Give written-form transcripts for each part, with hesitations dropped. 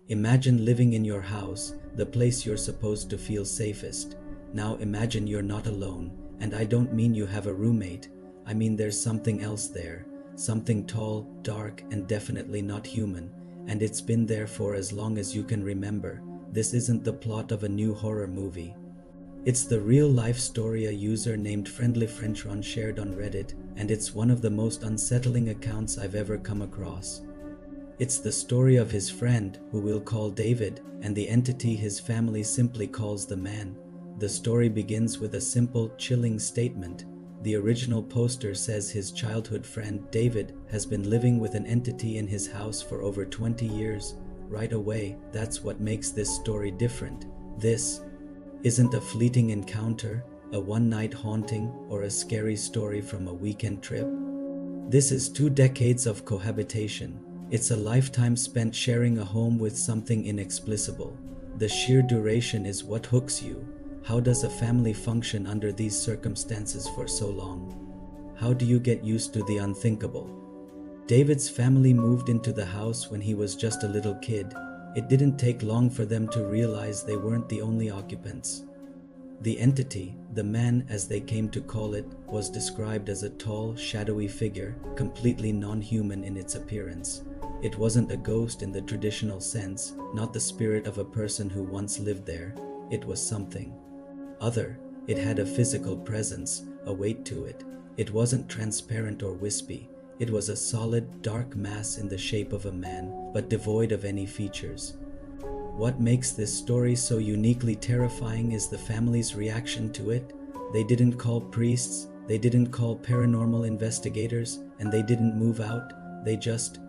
Imagine living in your house, the place you're supposed to feel safest. Now imagine you're not alone, and I don't mean you have a roommate. I mean there's something else there, something tall, dark, and definitely not human, and it's been there for as long as you can remember. This isn't the plot of a new horror movie. It's the real-life story a user named Friendly Frenchron shared on Reddit, and it's one of the most unsettling accounts I've ever come across. It's the story of his friend, who we'll call David, and the entity his family simply calls the man. The story begins with a simple, chilling statement. The original poster says his childhood friend, David, has been living with an entity in his house for over 20 years. Right away, that's what makes this story different. This isn't a fleeting encounter, a one-night haunting, or a scary story from a weekend trip. This is 2 decades of cohabitation. It's a lifetime spent sharing a home with something inexplicable. The sheer duration is what hooks you. How does a family function under these circumstances for so long? How do you get used to the unthinkable? David's family moved into the house when he was just a little kid. It didn't take long for them to realize they weren't the only occupants. The entity, the man as they came to call it, was described as a tall, shadowy figure, completely non-human in its appearance. It wasn't a ghost in the traditional sense, not the spirit of a person who once lived there. It was something other. It had a physical presence, a weight to it. It wasn't transparent or wispy. It was a solid, dark mass in the shape of a man, but devoid of any features. What makes this story so uniquely terrifying is the family's reaction to it. They didn't call priests, they didn't call paranormal investigators, and they didn't move out. They just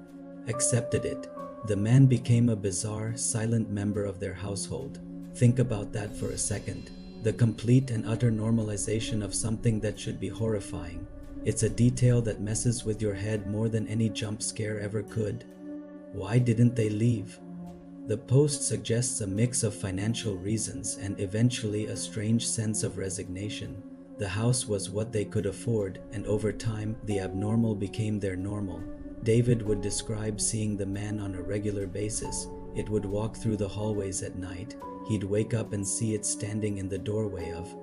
accepted it. The man became a bizarre, silent member of their household. Think about that for a second. The complete and utter normalization of something that should be horrifying. It's a detail that messes with your head more than any jump scare ever could. Why didn't they leave? The post suggests a mix of financial reasons and eventually a strange sense of resignation. The house was what they could afford, and over time, the abnormal became their normal. David would describe seeing the man on a regular basis. It would walk through the hallways at night. He'd wake up and see it standing in the doorway of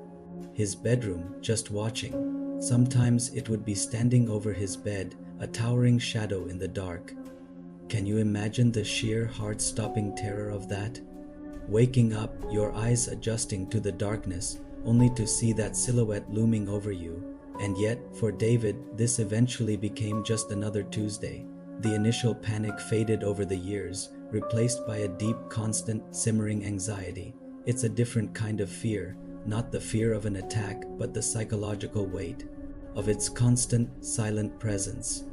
his bedroom, just watching. Sometimes it would be standing over his bed, a towering shadow in the dark. Can you imagine the sheer heart-stopping terror of that? Waking up, your eyes adjusting to the darkness, only to see that silhouette looming over you. And yet, for David, this eventually became just another Tuesday. The initial panic faded over the years, replaced by a deep, constant, simmering anxiety. It's a different kind of fear, not the fear of an attack, but the psychological weight of its constant, silent presence.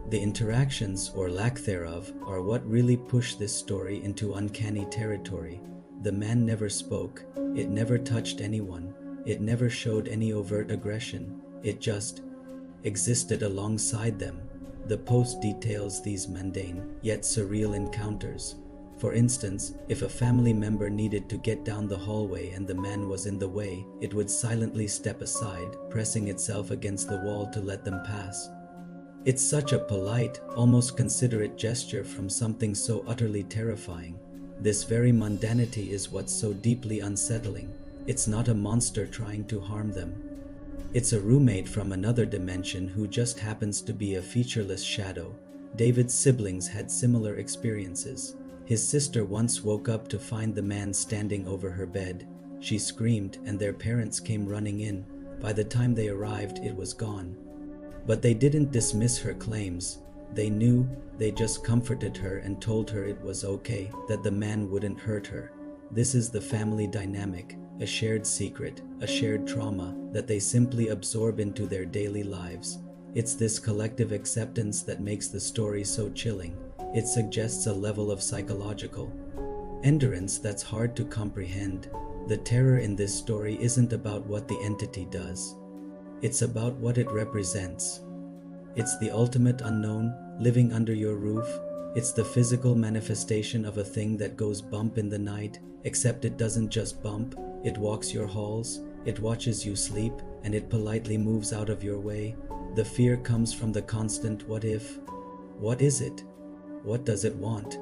The interactions, or lack thereof, are what really push this story into uncanny territory. The man never spoke. It never touched anyone. It never showed any overt aggression. It just existed alongside them. The post details these mundane, yet surreal encounters. For instance, if a family member needed to get down the hallway and the man was in the way, it would silently step aside, pressing itself against the wall to let them pass. It's such a polite, almost considerate gesture from something so utterly terrifying. This very mundanity is what's so deeply unsettling. It's not a monster trying to harm them. It's a roommate from another dimension who just happens to be a featureless shadow. David's siblings had similar experiences. His sister once woke up to find the man standing over her bed. She screamed, and their parents came running in. By the time they arrived, it was gone. But they didn't dismiss her claims. They knew. They just comforted her and told her it was okay, that the man wouldn't hurt her. This is the family dynamic, a shared secret, a shared trauma that they simply absorb into their daily lives. It's this collective acceptance that makes the story so chilling. It suggests a level of psychological endurance that's hard to comprehend. The terror in this story isn't about what the entity does. It's about what it represents. It's the ultimate unknown, living under your roof. It's the physical manifestation of a thing that goes bump in the night, except it doesn't just bump, it walks your halls, it watches you sleep, and it politely moves out of your way. The fear comes from the constant what if. What is it? What does it want?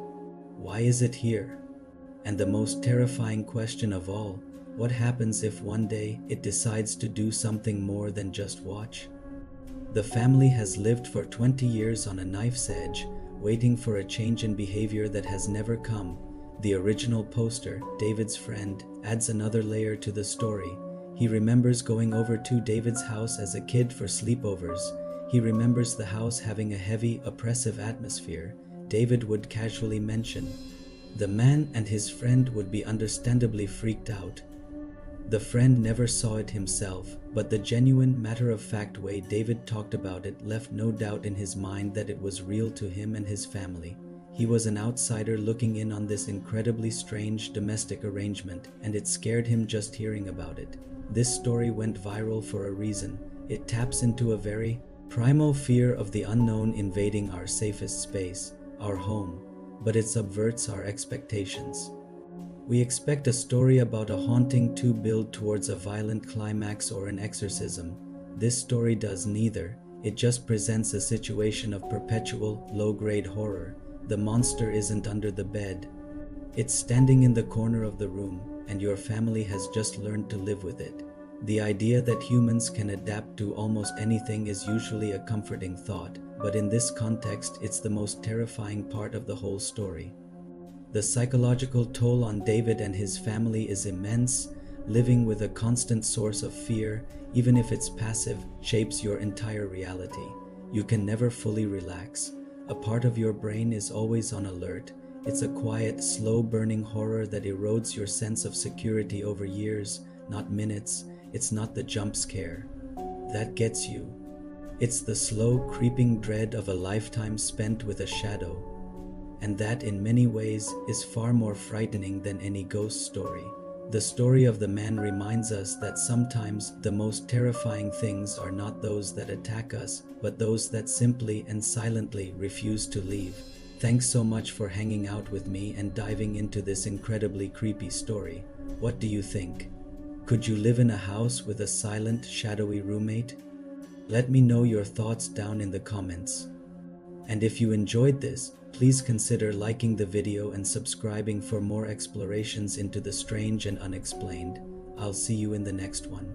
Why is it here? And the most terrifying question of all, what happens if one day it decides to do something more than just watch? The family has lived for 20 years on a knife's edge, waiting for a change in behavior that has never come. The original poster, David's friend, adds another layer to the story. He remembers going over to David's house as a kid for sleepovers. He remembers the house having a heavy, oppressive atmosphere. David would casually mention. The man and his friend would be understandably freaked out. The friend never saw it himself, but the genuine, matter-of-fact way David talked about it left no doubt in his mind that it was real to him and his family. He was an outsider looking in on this incredibly strange domestic arrangement, and it scared him just hearing about it. This story went viral for a reason. It taps into a very primal fear of the unknown invading our safest space, our home, but it subverts our expectations. We expect a story about a haunting to build towards a violent climax or an exorcism. This story does neither. It just presents a situation of perpetual, low-grade horror. The monster isn't under the bed. It's standing in the corner of the room, and your family has just learned to live with it. The idea that humans can adapt to almost anything is usually a comforting thought, but in this context, it's the most terrifying part of the whole story. The psychological toll on David and his family is immense. Living with a constant source of fear, even if it's passive, shapes your entire reality. You can never fully relax. A part of your brain is always on alert. It's a quiet, slow-burning horror that erodes your sense of security over years, not minutes. It's not the jump scare that gets you. It's the slow, creeping dread of a lifetime spent with a shadow. And that, in many ways, is far more frightening than any ghost story. The story of the man reminds us that sometimes the most terrifying things are not those that attack us, but those that simply and silently refuse to leave. Thanks so much for hanging out with me and diving into this incredibly creepy story. What do you think? Could you live in a house with a silent, shadowy roommate? Let me know your thoughts down in the comments. And if you enjoyed this, please consider liking the video and subscribing for more explorations into the strange and unexplained. I'll see you in the next one.